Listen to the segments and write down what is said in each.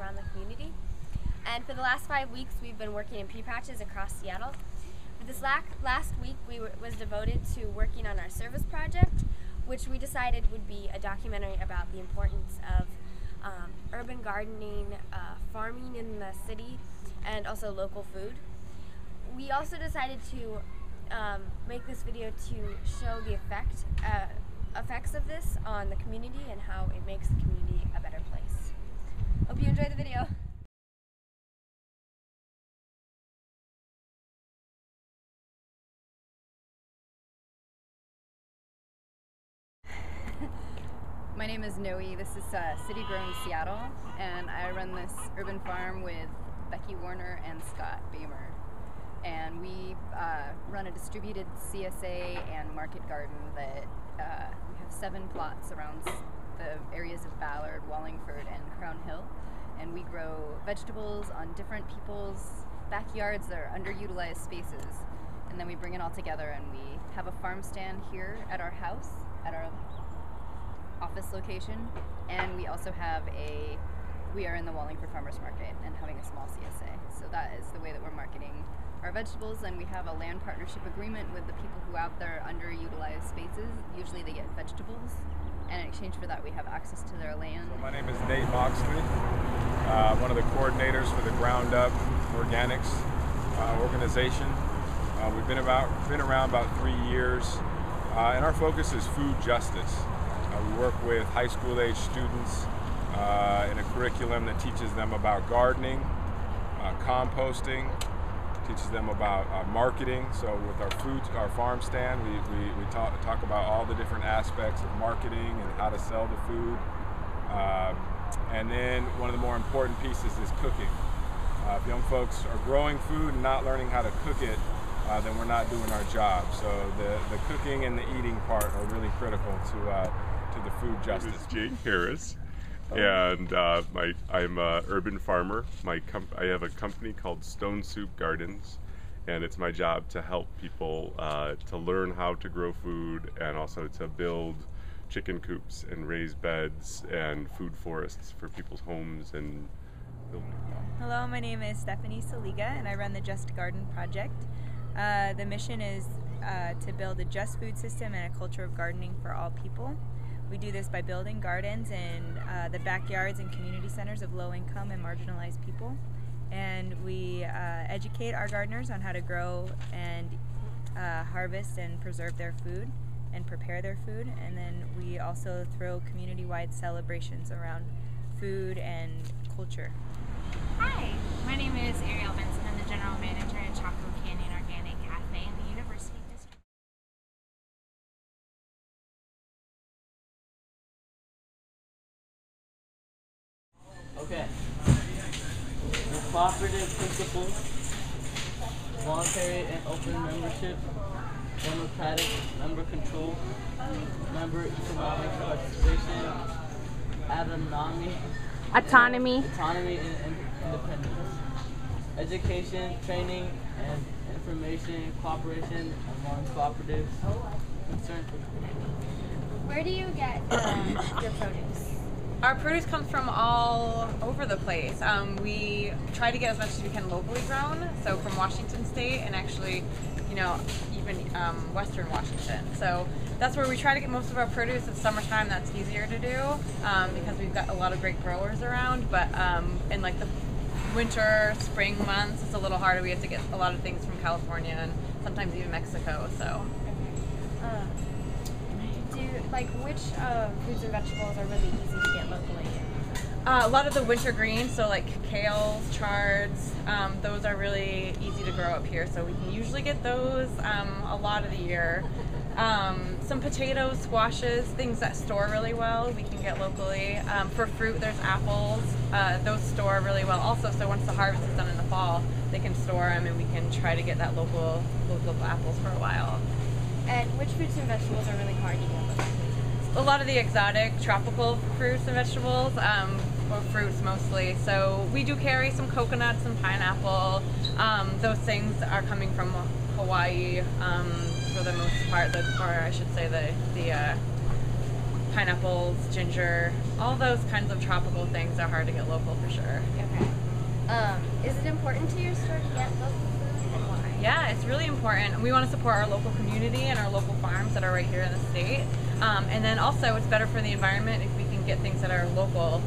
around the community. And for the last 5 weeks, we've been working in pea patches across Seattle. But this last week was devoted to working on our service project, which we decided would be a documentary about the importance of urban gardening, farming in the city, and also local food. We also decided to make this video to show the effects of this on the community and how it makes the community a better place. Hope you enjoy the video. My name is Noe. This is City Grown Seattle, and I run this urban farm with Becky Warner and Scott Bamer. And we run a distributed CSA and market garden that we have 7 plots around the areas of Ballard, Wallingford, and Crown Hill. And we grow vegetables on different people's backyards that are underutilized spaces. And then we bring it all together and we have a farm stand here at our house, at our office location, and we also have we are in the Wallingford Farmers Market and having a small CSA. So that is the way that we're marketing our vegetables, and we have a land partnership agreement with the people who have their underutilized spaces. Usually they get vegetables, and in exchange for that we have access to their land. So my name is Nate Moxley, one of the coordinators for the Ground Up Organics organization. We've been around about 3 years, and our focus is food justice. We work with high school age students in a curriculum that teaches them about gardening, composting, teaches them about marketing. So with our farm stand, we talk about all the different aspects of marketing and how to sell the food. And then one of the more important pieces is cooking. If young folks are growing food and not learning how to cook it, then we're not doing our job. So the cooking and the eating part are really critical to the food justice. My name is Jake Harris, and I'm an urban farmer. I have a company called Stone Soup Gardens, and it's my job to help people to learn how to grow food and also to build chicken coops and raise beds and food forests for people's homes and building. Hello, my name is Stephanie Saliga, and I run the Just Garden Project. The mission is to build a just food system and a culture of gardening for all people. We do this by building gardens in the backyards and community centers of low-income and marginalized people. And we educate our gardeners on how to grow and harvest and preserve their food and prepare their food. And then we also throw community-wide celebrations around food and culture. Hi, my name is Ariel Benson. I'm the general manager at Chocolate Canyon Organic Cafe in the University District. Okay. The cooperative principles, voluntary and open membership, democratic member control, member economic participation, autonomy and independence, education, training, and information, cooperation among cooperatives, concern for the community. Where do you get your produce? Our produce comes from all over the place. We try to get as much as we can locally grown, so from Washington State and actually, even Western Washington. So that's where we try to get most of our produce. It's summertime, that's easier to do because we've got a lot of great growers around, but in like the winter, spring months, it's a little harder. We have to get a lot of things from California and sometimes even Mexico, so. Which foods and vegetables are really easy to get locally? A lot of the winter greens, so like kales, chards, those are really easy to grow up here, so we can usually get those a lot of the year. Some potatoes, squashes, things that store really well, we can get locally. For fruit, there's apples. Those store really well also, so once the harvest is done in the fall, they can store them and we can try to get that local apples for a while. And which fruits and vegetables are really hard to get locally? A lot of the exotic tropical fruits and vegetables, or fruits mostly. So we do carry some coconuts and pineapple. Those things are coming from Hawaii for the most part, or I should say the pineapples, ginger, all those kinds of tropical things are hard to get local for sure. Okay. Is it important to your store to get local food, and why? Yeah, it's really important. We want to support our local community and our local farms that are right here in the state. And then also it's better for the environment if we can get things that are locally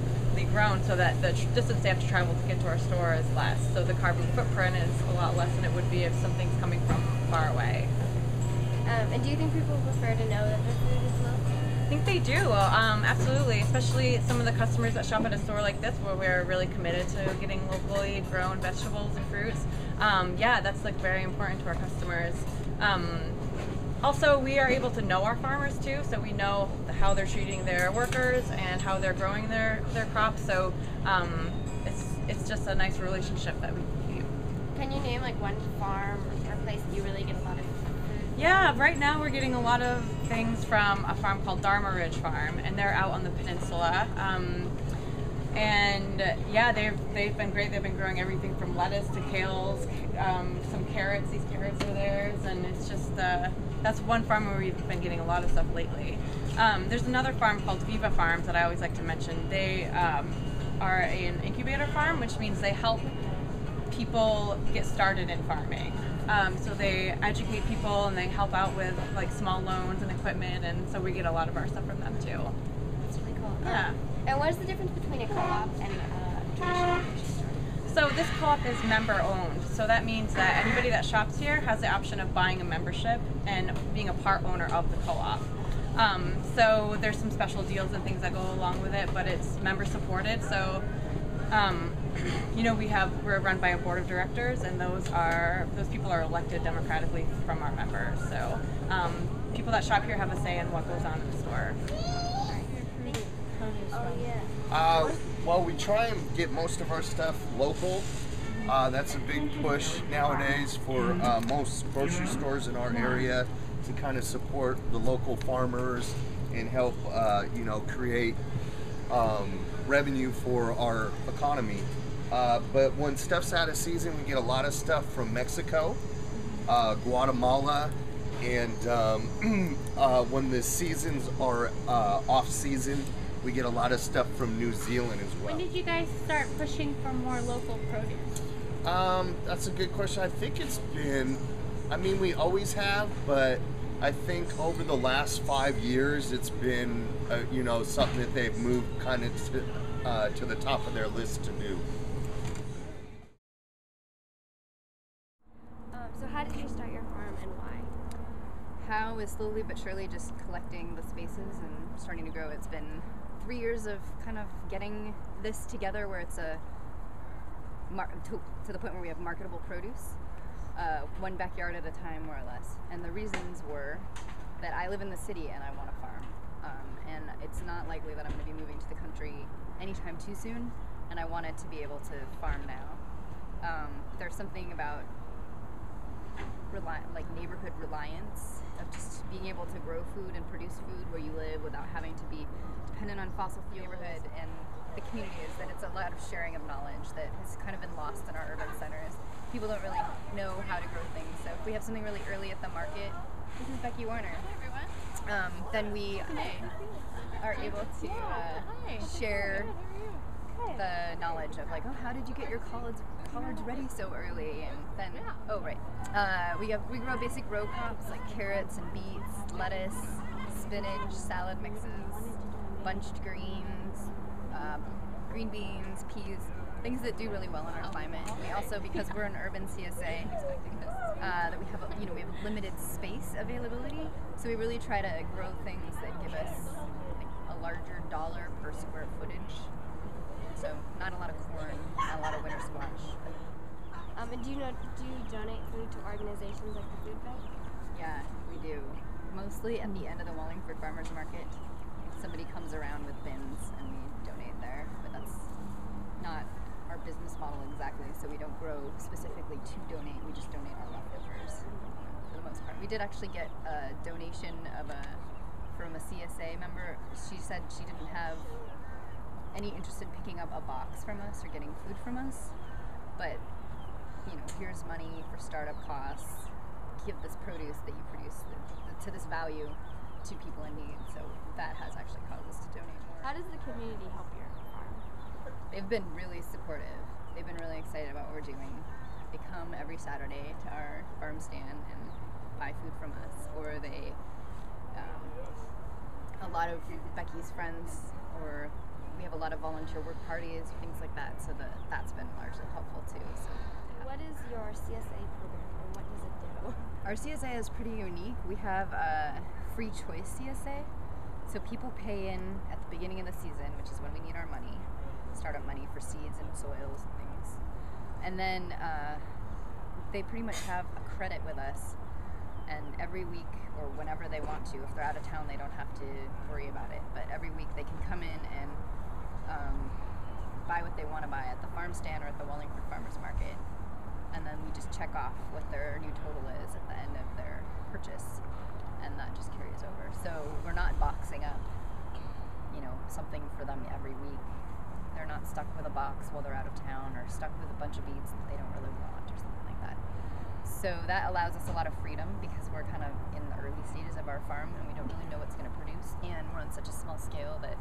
grown, so that the distance they have to travel to get to our store is less. So the carbon footprint is a lot less than it would be if something's coming from far away. And do you think people prefer to know that their food is local? I think they do, absolutely, especially some of the customers that shop at a store like this where we're really committed to getting locally grown vegetables and fruits. Yeah, that's like very important to our customers. Also, we are able to know our farmers too, so we know how they're treating their workers and how they're growing their crops, so it's just a nice relationship that we keep. Can you name like one farm or place that you really get a lot of food? Yeah, right now we're getting a lot of things from a farm called Dharma Ridge Farm, and they're out on the peninsula. And yeah, they've been great. They've been growing everything from lettuce to kales, some carrots. These carrots are theirs, and it's just that's one farm where we've been getting a lot of stuff lately. There's another farm called Viva Farms that I always like to mention. They are an incubator farm, which means they help people get started in farming. So they educate people and they help out with like small loans and equipment, and so we get a lot of our stuff from them too. That's really cool. Yeah. And what is the difference between a co-op and a traditional grocery store? So this co-op is member owned. So that means that anybody that shops here has the option of buying a membership and being a part owner of the co-op. So there's some special deals and things that go along with it, but it's member supported. So you know, we're run by a board of directors, and those people are elected democratically from our members. So people that shop here have a say in what goes on in the store. Well, we try and get most of our stuff local. That's a big push nowadays for most grocery stores in our area to kind of support the local farmers and help, create revenue for our economy. But when stuff's out of season, we get a lot of stuff from Mexico, Guatemala, and when the seasons are off season, we get a lot of stuff from New Zealand as well. When did you guys start pushing for more local produce? That's a good question. I think it's been, we always have, but I think over the last 5 years, it's been, something that they've moved kind of to the top of their list to do. So how did you start your farm and why? How is slowly but surely just collecting the spaces and starting to grow. It's been 3 years of kind of getting this together where it's to the point where we have marketable produce, one backyard at a time more or less. And the reasons were that I live in the city and I want to farm, and it's not likely that I'm going to be moving to the country anytime too soon, and I wanted to be able to farm now. There's something about neighborhood reliance of just being able to grow food and produce food where you live without having to be dependent on fossil fuel neighborhood, and the community is that it's a lot of sharing of knowledge that has kind of been lost in our urban centers. People don't really know how to grow things, so if we have something really early at the market, this is Becky Warner. Hi everyone. Then we are able to share the knowledge of like, oh, how did you get your collards ready so early? And then, we grow basic row crops like carrots and beets, lettuce, spinach, salad mixes, bunched greens, green beans, peas, things that do really well in our climate. We also, because we're an urban CSA, that we have a limited space availability, so we really try to grow things that give us a larger dollar per square footage. So not a lot of corn, not a lot of winter squash. And do you donate food to organizations like the Food Bank? Yeah, we do. Mostly at the end of the Wallingford Farmers Market, somebody comes around with bins and we donate there. But that's not our business model exactly, so we don't grow specifically to donate. We just donate our leftovers for the most part. We did actually get a donation from a CSA member. She said she didn't have any interest in picking up a box from us or getting food from us, but here's money for startup costs. Give this produce that you produce to this value to people in need. So that has actually caused us to donate more. How does the community help your farm? They've been really supportive. They've been really excited about what we're doing. They come every Saturday to our farm stand and buy food from us, or they, a lot of Becky's friends, or we have a lot of volunteer work parties, things like that, so that's been largely helpful too. So, what is your CSA program and what does it do? Our CSA is pretty unique. We have a free choice CSA, so people pay in at the beginning of the season, which is when we need our money, startup money for seeds and soils and things. And then they pretty much have a credit with us, and every week or whenever they want to, if they're out of town, they don't have to worry about it, but every week they can come in and buy what they want to buy at the farm stand or at the Wallingford Farmers Market, and then we just check off what their new total is at the end of their purchase, and that just carries over. So we're not boxing up, something for them every week. They're not stuck with a box while they're out of town, or stuck with a bunch of beets that they don't really want or something like that. So that allows us a lot of freedom because we're kind of in the early stages of our farm and we don't really know what's going to produce, and we're on such a small scale that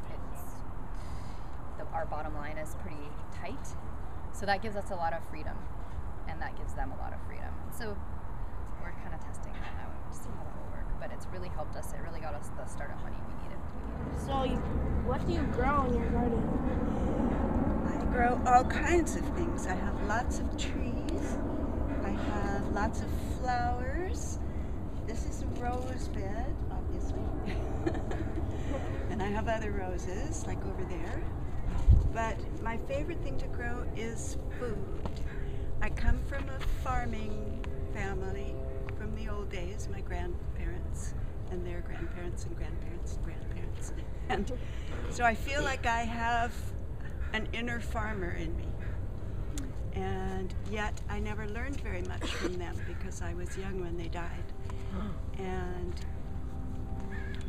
our bottom line is pretty tight. So that gives us a lot of freedom, and that gives them a lot of freedom. So we're kind of testing that out and see how that will work. But it's really helped us. It really got us the startup money we needed. So what do you grow in your garden? I grow all kinds of things. I have lots of trees. I have lots of flowers. This is a rose bed, obviously. And I have other roses, like over there. But my favorite thing to grow is food. I come from a farming family from the old days, my grandparents and their grandparents and grandparents and grandparents. And so I feel like I have an inner farmer in me. And yet I never learned very much from them because I was young when they died. And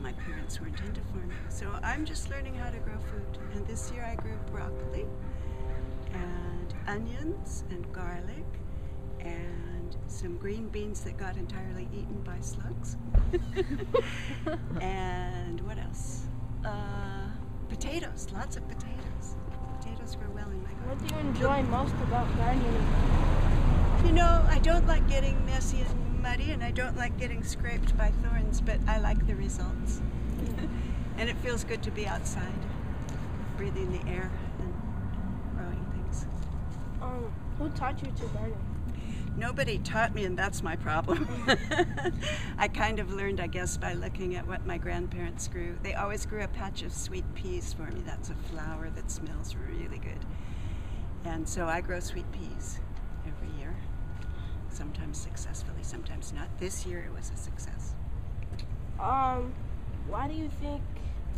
my parents weren't into farming. So I'm just learning how to grow food. And this year I grew broccoli and onions and garlic and some green beans that got entirely eaten by slugs. And what else? Potatoes, lots of potatoes. Potatoes grow well in my garden. What do you enjoy most about gardening? I don't like getting messy and muddy, and I don't like getting scraped by thorns, but I like the results. And it feels good to be outside, breathing the air and growing things. Who taught you to garden? Nobody taught me, and that's my problem. I kind of learned, I guess, by looking at what my grandparents grew. They always grew a patch of sweet peas for me. That's a flower that smells really good. And so I grow sweet peas every year, sometimes successfully, sometimes not. This year it was a success. Why do you think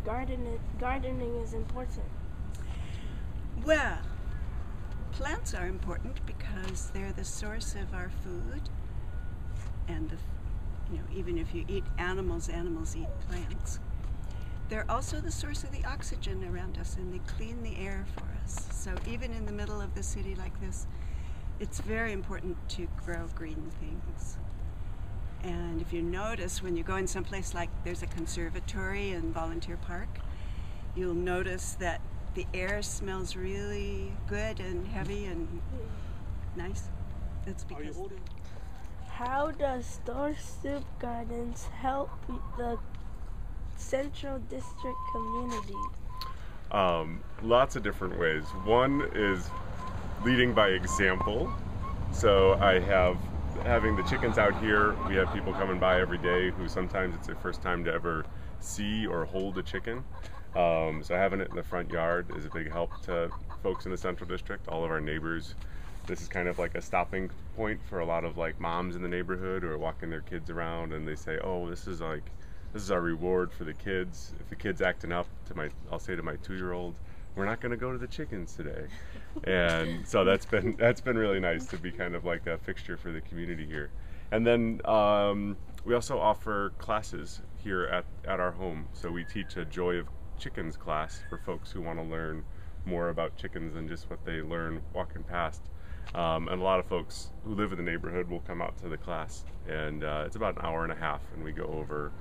gardening is important? Well, plants are important because they're the source of our food, and even if you eat animals, animals eat plants. They're also the source of the oxygen around us, and they clean the air for us. So even in the middle of the city like this, it's very important to grow green things. And if you notice, when you go in someplace like there's a conservatory in Volunteer Park, you'll notice that the air smells really good and heavy and nice. That's because... How does Stone Soup Gardens help the Central District community? Lots of different ways. One is leading by example. So having the chickens out here, we have people coming by every day who sometimes it's their first time to ever see or hold a chicken. So having it in the front yard is a big help to folks in the Central District, all of our neighbors. This is kind of like a stopping point for a lot of moms in the neighborhood who are walking their kids around, and they say, oh, this is our reward for the kids. If the kid's acting up, I'll say to my 2-year-old, we're not going to go to the chickens today. And so that's been really nice to be kind of like a fixture for the community here. And then we also offer classes here at our home. So we teach a Joy of Chickens class for folks who want to learn more about chickens than just what they learn walking past. And a lot of folks who live in the neighborhood will come out to the class, and it's about an hour and a half, and we go over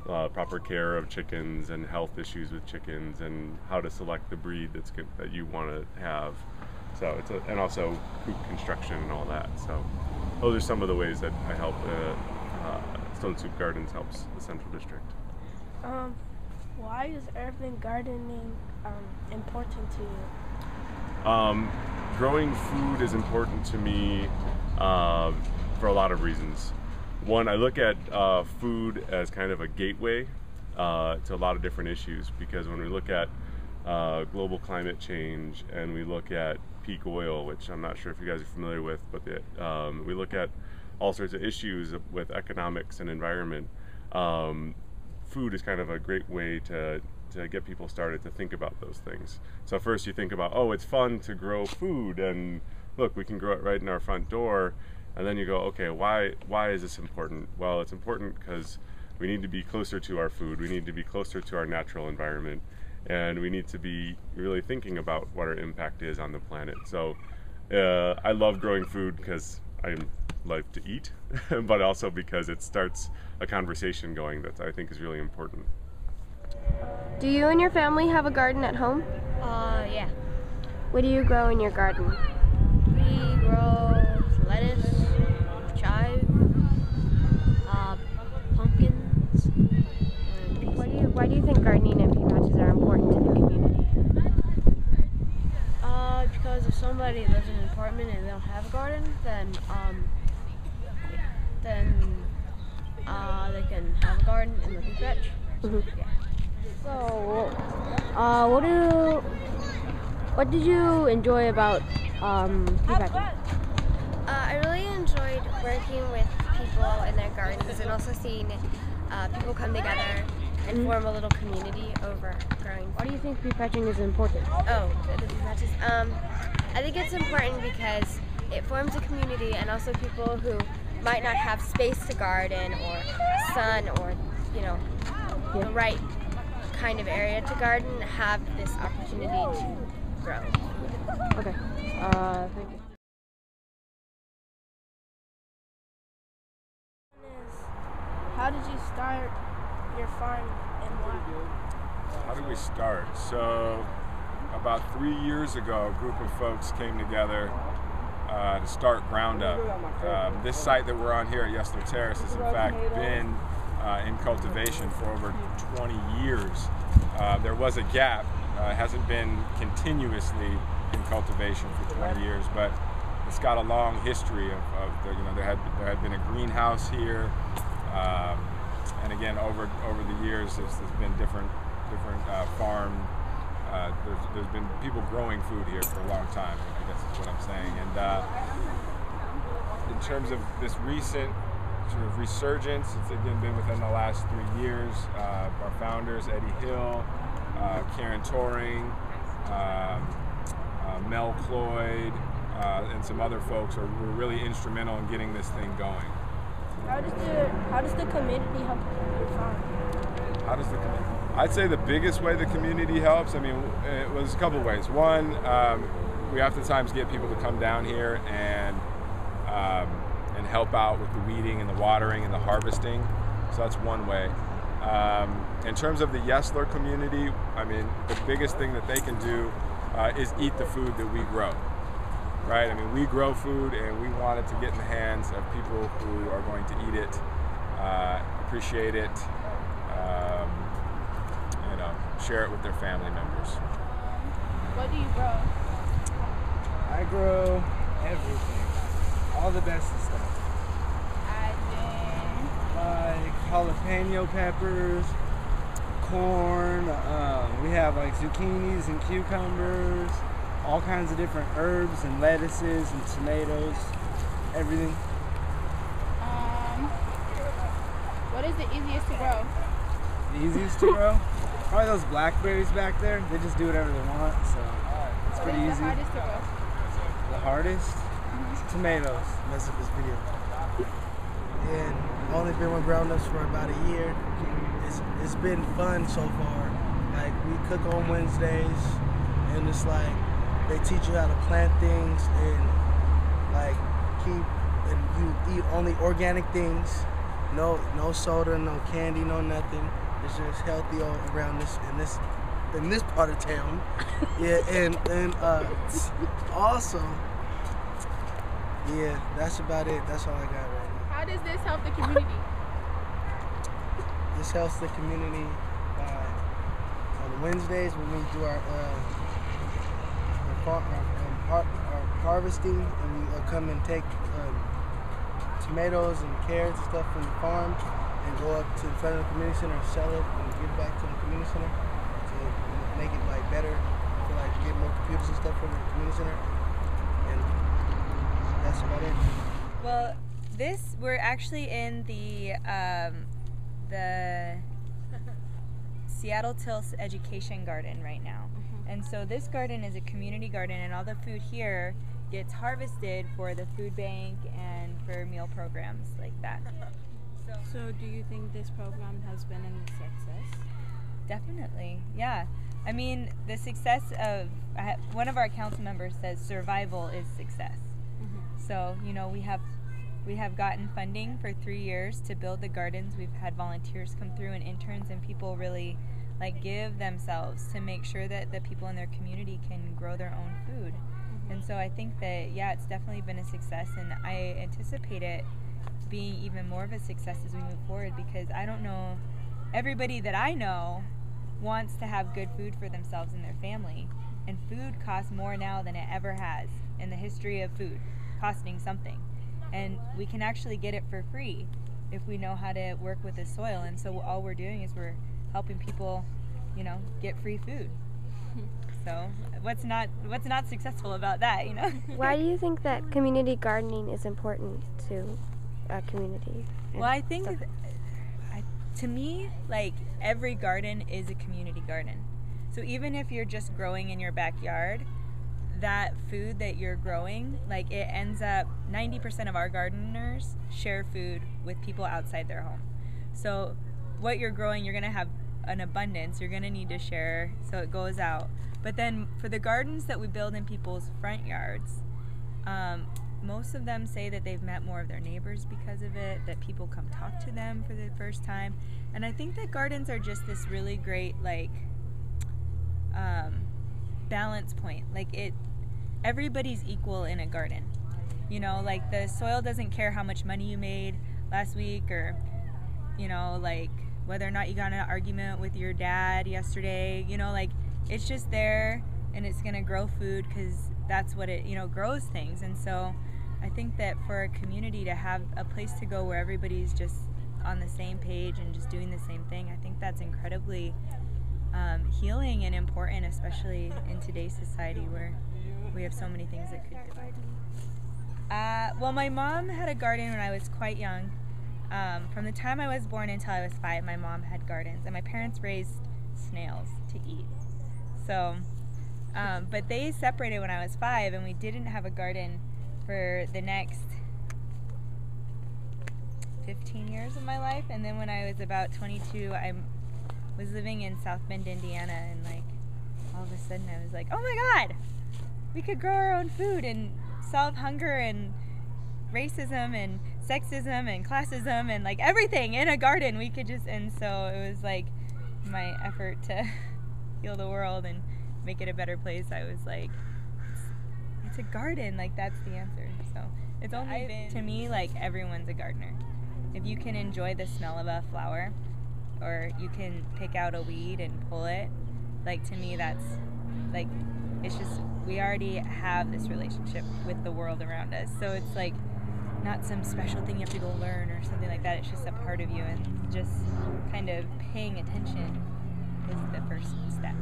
proper care of chickens and health issues with chickens and how to select the breed that you want to have. So and also coop construction and all that. So those are some of the ways that I help. Stone Soup Gardens helps the Central District. Why is urban gardening important to you? Growing food is important to me for a lot of reasons. One, I look at food as kind of a gateway to a lot of different issues, because when we look at global climate change and we look at peak oil, which I'm not sure if you guys are familiar with, but we look at all sorts of issues with economics and environment. Food is kind of a great way to get people started to think about those things. So first you think about, oh, it's fun to grow food, and look, we can grow it right in our front door. And then you go, okay, why is this important? Well, it's important because we need to be closer to our food. We need to be closer to our natural environment. And we need to be really thinking about what our impact is on the planet. So I love growing food because I like to eat, but also because it starts a conversation going that I think is really important. Do you and your family have a garden at home? Yeah. What do you grow in your garden? We grow lettuce, chive, pumpkins. Why do you think gardening and pea patches are important to the community? Because if somebody lives in an apartment and they don't have a garden, then they can have a garden in the pea patch. Mm-hmm. Yeah. So, what did you enjoy about pea patching? I really enjoyed working with people in their gardens and also seeing people come together and form a little community over growing. Why do you think pea patching is important? Oh, the pea patches. I think it's important because it forms a community, and also people who might not have space to garden or sun or, the right kind of area to garden have this opportunity to grow. Okay. Thank you. How did you start your farm and why? How did we start? So about 3 years ago, a group of folks came together to start Ground Up. This site that we're on here at Yesler Terrace has in fact been in cultivation for over 20 years. There was a gap. It hasn't been continuously in cultivation for 20 years, but it's got a long history of there had been a greenhouse here, and again over the years there's been different farm. There's been people growing food here for a long time, I guess is what I'm saying. And in terms of this recent sort of resurgence, it's again been within the last 3 years. Our founders, Eddie Hill, Karen Toring, Mel Cloyd, and some other folks were really instrumental in getting this thing going. How does the community help your farm? How does the community? I'd say the biggest way the community helps, I mean, it was a couple ways. One, we oftentimes get people to come down here and help out with the weeding and the watering and the harvesting. So that's one way. In terms of the Yesler community, I mean, the biggest thing that they can do is eat the food that we grow, right? I mean, we grow food and we want it to get in the hands of people who are going to eat it, appreciate it, share it with their family members. What do you grow? I grow everything, all the best of stuff. Like jalapeno peppers, corn, we have like zucchinis and cucumbers, all kinds of different herbs and lettuces and tomatoes, everything. What is the easiest to grow? The easiest to grow? Probably those blackberries back there. They just do whatever they want, so it's pretty easy. What is the hardest to grow? The hardest? Tomatoes. Mess up this video. And I've only been with Ground Ups for about a year. It's been fun so far. Like, we cook on Wednesdays, and it's like they teach you how to plant things and like and you eat only organic things, no soda, no candy, no nothing. It's just healthy all around in this part of town. Yeah, and also, yeah, that's about it. That's all I got right now. How does this help the community? This helps the community on Wednesdays when we do our harvesting, and we come and take tomatoes and carrots and stuff from the farm and go up to the front of the community center and sell it and give it back to the community center to make it like better, to like get more computers and stuff from the community center. And that's about it. Well, we're actually in the Seattle Tilts Education Garden right now. And so this garden is a community garden, and all the food here gets harvested for the food bank and for meal programs like that. So do you think this program has been a success? Definitely, yeah. I mean, the success of, one of our council members says survival is success. So, you know, we have gotten funding for 3 years to build the gardens. We've had volunteers come through and interns, and people really like give themselves to make sure that the people in their community can grow their own food. And so I think that, yeah, it's definitely been a success, and I anticipate it being even more of a success as we move forward, because I don't know, everybody that I know wants to have good food for themselves and their family, and food costs more now than it ever has in the history of food costing something, and we can actually get it for free if we know how to work with the soil. And so all we're doing is we're helping people, you know, get free food. So what's not successful about that, you know? Why do you think that community gardening is important to a community? Well, I think to me, like, every garden is a community garden. So even if you're just growing in your backyard, that food that you're growing, like, it ends up, 90% of our gardeners share food with people outside their home. So what you're growing, you're gonna have an abundance, you're gonna need to share, so it goes out. But then for the gardens that we build in people's front yards, most of them say that they've met more of their neighbors because of it, that people come talk to them for the first time. And I think that gardens are just this really great, like, balance point. Like, everybody's equal in a garden. You know, like, the soil doesn't care how much money you made last week, or, you know, like, whether or not you got in an argument with your dad yesterday. You know, like, it's just there, and it's gonna grow food because that's what it, you know, grows things. And so I think that for a community to have a place to go where everybody's just on the same page and just doing the same thing, I think that's incredibly healing and important, especially in today's society where we have so many things that could divide. Well, my mom had a garden when I was quite young. From the time I was born until I was 5, my mom had gardens, and my parents raised snails to eat. So, but they separated when I was 5, and we didn't have a garden for the next 15 years of my life. And then when I was about 22, I was living in South Bend, Indiana, and, like, all of a sudden I was like, oh my God, we could grow our own food and solve hunger and racism and sexism and classism and, like, everything in a garden. We could just, and so it was like my effort to heal the world and make it a better place. I was like, it's a garden, like, that's the answer. So it's only been, to me, like, everyone's a gardener. If you can enjoy the smell of a flower, or you can pick out a weed and pull it, like, to me, that's, like, it's just, we already have this relationship with the world around us. So it's, like, not some special thing you have to go learn or something like that. It's just a part of you, and just kind of paying attention is the first step.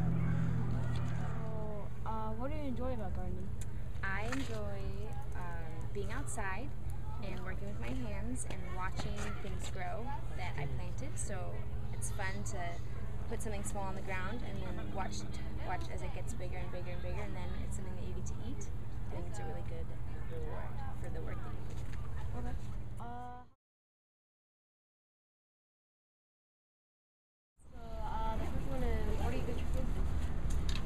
So, what do you enjoy about gardening? I enjoy being outside and working with my hands and watching things grow that I planted. So it's fun to put something small on the ground and then watch as it gets bigger and bigger and bigger, and then it's something that you get to eat. I think it's a really good reward for the work that you do. Okay. The first one is, where do you get your food from?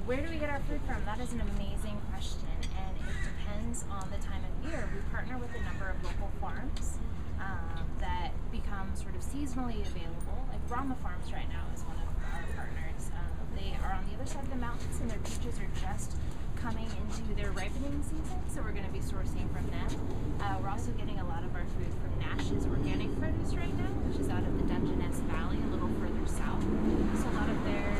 Where do we get our food from? That is an amazing question, and it depends on the time of year. We partner with a number of local farms, that become sort of seasonally available. Like Brahma Farms right now is one of our partners. They are on the other side of the mountains, and their peaches are just coming into their ripening season, so we're going to be sourcing from them. We're also getting a lot of our food from Nash's Organic Produce right now, which is out of the Dungeness Valley, a little further south. So a lot of their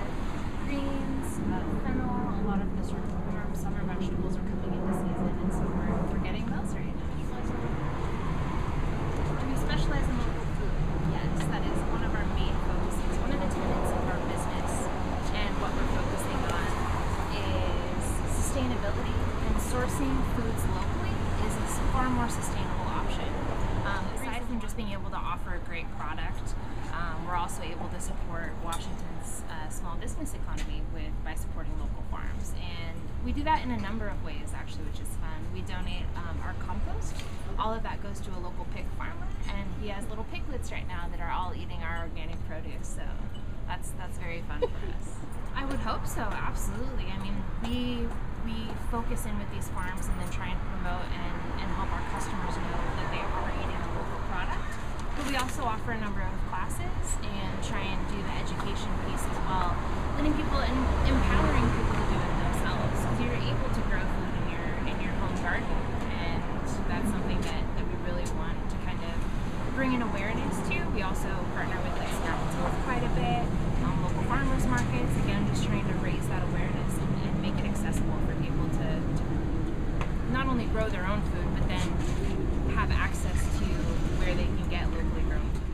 greens, fennel, a lot of the sort of warm summer vegetables are coming into season, and so we're getting those right now. We specialize in local food. Yes, that is one of our main focuses. One of the tenets of our business and what we're focusing on is sustainability, and sourcing foods locally is a far more sustainable option. Aside from just being able to offer a great product, we're also able to support Washington's small business economy by supporting local farms. And we do that in a number of ways, actually, which is fun. We donate our compost. All of that goes to a local pig farmer, and he has little piglets right now that are all eating our organic produce, so that's very fun for us. I would hope so, absolutely. I mean, we focus in with these farms and then try and promote and help our customers know that they are eating a local product. But we also offer a number of classes and try and do the education piece as well, letting people and empowering people to do it themselves. So you're able to grow food in your home garden, and that's something that we really want to kind of bring an awareness to. We also partner with like Scouts Health quite a bit, local farmers markets, again just trying to raise that awareness and make it accessible for people to not only grow their own food, but then have access to where they can get locally grown food.